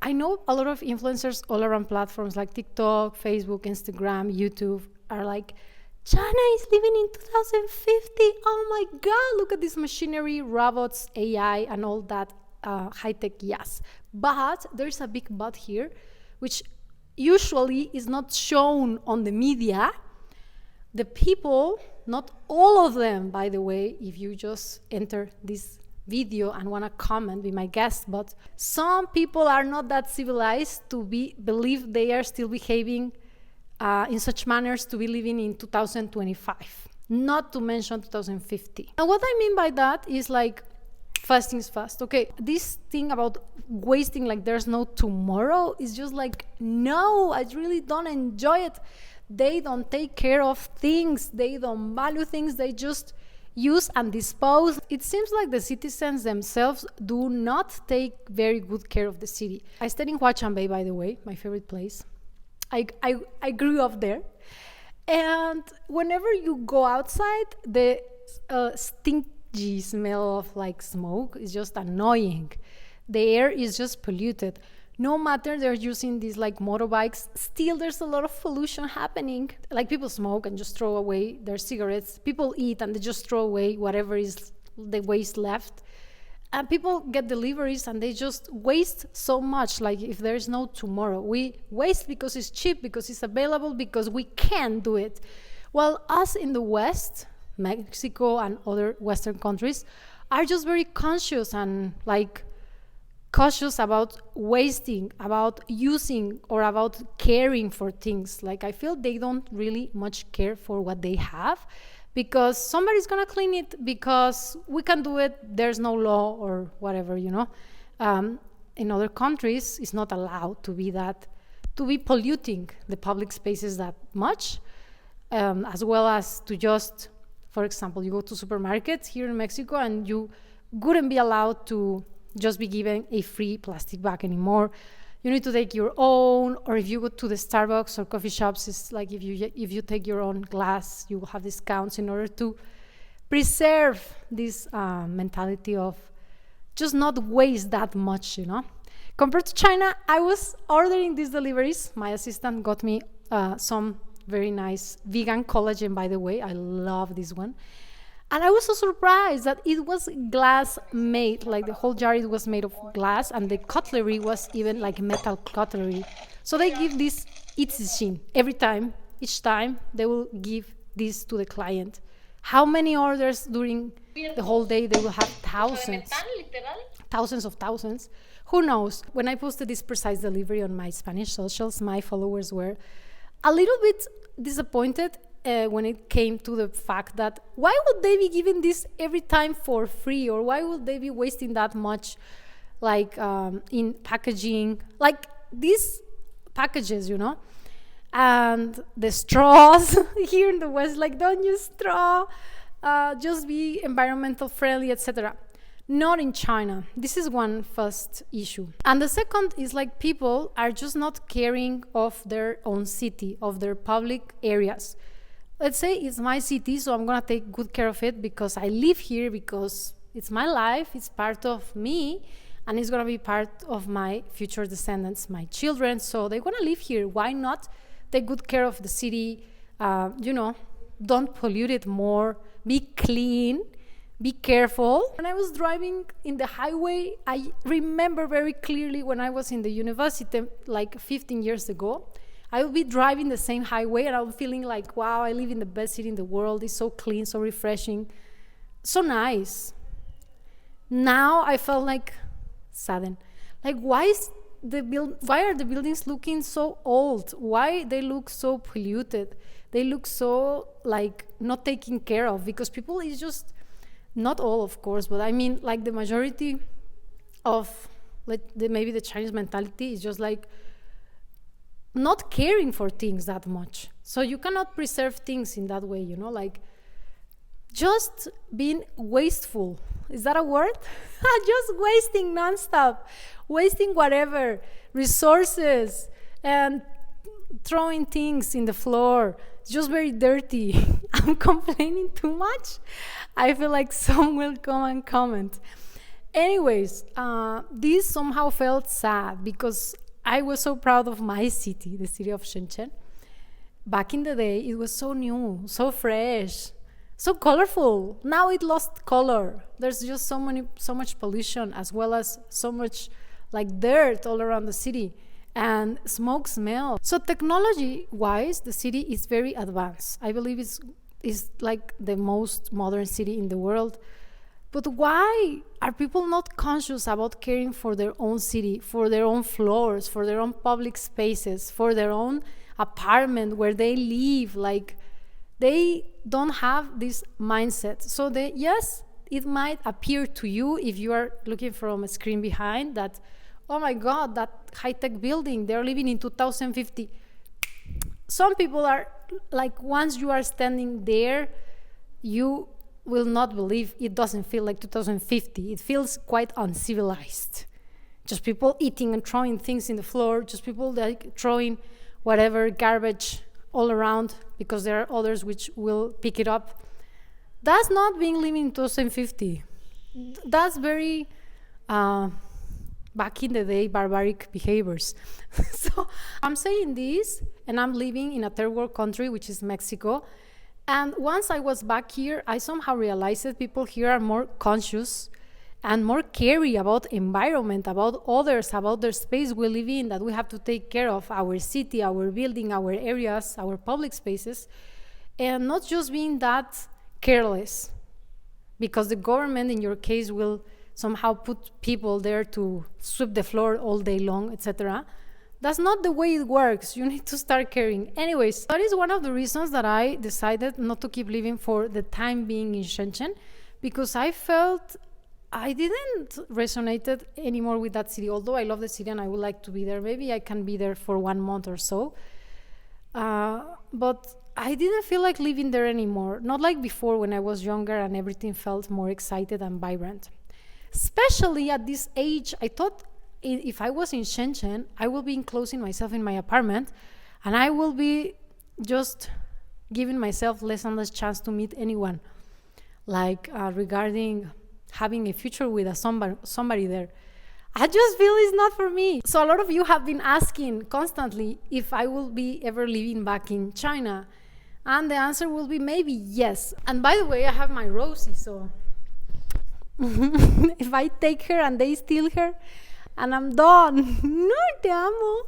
I know a lot of influencers all around platforms like TikTok, Facebook, Instagram, YouTube are like, China is living in 2050. Oh my God, look at this machinery, robots, AI, and all that high tech. Yes. But there's a big but here, which usually is not shown on the media. The people, not all of them, by the way, if you just enter this video and want to comment, be my guest, but some people are not that civilized to believe they are still behaving in such manners to be living in 2025, not to mention 2050. And what I mean by that is like, fast things fast. Okay, this thing about wasting like there's no tomorrow is just like, no, I really don't enjoy it. They don't take care of things, they don't value things, they just use and dispose. It seems like the citizens themselves do not take very good care of the city. I stayed in Huachanbei, by the way, my favorite place. I grew up there. And whenever you go outside, the stinky smell of like smoke is just annoying. The air is just polluted. No matter they're using these like motorbikes, still there's a lot of pollution happening. Like people smoke and just throw away their cigarettes. People eat and they just throw away whatever is the waste left. And people get deliveries and they just waste so much, like if there's no tomorrow. We waste because it's cheap, because it's available, because we can do it. While us in the West, Mexico and other Western countries, are just very conscious and like cautious about wasting, about using, or about caring for things. Like I feel they don't really much care for what they have, because somebody's gonna clean it, because we can do it, there's no law or whatever, you know. In other countries, it's not allowed to be polluting the public spaces that much, as well as to just, for example, you go to supermarkets here in Mexico and you wouldn't be allowed to just be given a free plastic bag anymore. You need to take your own, or if you go to the Starbucks or coffee shops, it's like if you take your own glass, you will have discounts in order to preserve this mentality of just not waste that much, you know. Compared to China, I was ordering these deliveries. My assistant got me some very nice vegan collagen, by the way. I love this one. And I was so surprised that it was glass made, like the whole jar it was made of glass, and the cutlery was even like metal cutlery. So they give this itzishin each time they will give this to the client. How many orders during the whole day? They will have thousands of thousands. Who knows? When I posted this precise delivery on my Spanish socials, my followers were a little bit disappointed when it came to the fact that why would they be giving this every time for free, or why would they be wasting that much, like in packaging, like these packages, you know, and the straws here in the West, like don't use straw, just be environmental friendly, etc. Not in China. This is one first issue. And the second is like people are just not caring of their own city, of their public areas. Let's say it's my city, so I'm gonna take good care of it because I live here, because it's my life, it's part of me, and it's gonna be part of my future descendants, my children, so they're gonna live here. Why not take good care of the city? You know, don't pollute it more, be clean, be careful. When I was driving in the highway, I remember very clearly when I was in the university, like 15 years ago, I would be driving the same highway and I was feeling like, wow, I live in the best city in the world. It's so clean, so refreshing, so nice. Now I felt like saddened. Like, why are the buildings looking so old? Why they look so polluted? They look so like not taken care of, because people is just, not all of course, but I mean like the majority of maybe the Chinese mentality is just like not caring for things that much. So you cannot preserve things in that way, you know, like just being wasteful. Is that a word? Just wasting nonstop, wasting whatever, resources, and throwing things in the floor. It's just very dirty. I'm complaining too much. I feel like some will come and comment. Anyways, this somehow felt sad because I was so proud of my city, the city of Shenzhen. Back in the day, it was so new, so fresh, so colorful. Now it lost color. There's just so much pollution, as well as so much like dirt all around the city and smoke smell. So technology wise, the city is very advanced. I believe it's like the most modern city in the world. But why are people not conscious about caring for their own city, for their own floors, for their own public spaces, for their own apartment where they live? Like, they don't have this mindset. So yes, it might appear to you, if you are looking from a screen behind, that, oh my God, that high-tech building, they're living in 2050. Some people are like, once you are standing there, you will not believe it doesn't feel like 2050. It feels quite uncivilized. Just people eating and throwing things in the floor, just people like throwing whatever garbage all around because there are others which will pick it up. That's not being living in 2050. That's very back in the day barbaric behaviors. So I'm saying this, and I'm living in a third world country, which is Mexico. And once I was back here, I somehow realized that people here are more conscious and more caring about environment, about others, about the space we live in, that we have to take care of our city, our building, our areas, our public spaces, and not just being that careless, because the government, in your case, will somehow put people there to sweep the floor all day long, etc. That's not the way it works. You need to start caring. Anyways, that is one of the reasons that I decided not to keep living for the time being in Shenzhen, because I felt I didn't resonate anymore with that city. Although I love the city and I would like to be there, maybe I can be there for 1 month or so. But I didn't feel like living there anymore. Not like before when I was younger and everything felt more excited and vibrant. Especially at this age, I thought if I was in Shenzhen, I will be enclosing myself in my apartment and I will be just giving myself less and less chance to meet anyone, like regarding having a future with somebody there. I just feel it's not for me. So a lot of you have been asking constantly if I will be ever living back in China. And the answer will be maybe yes. And by the way, I have my Rosie, so if I take her and they steal her, and I'm done. No te amo.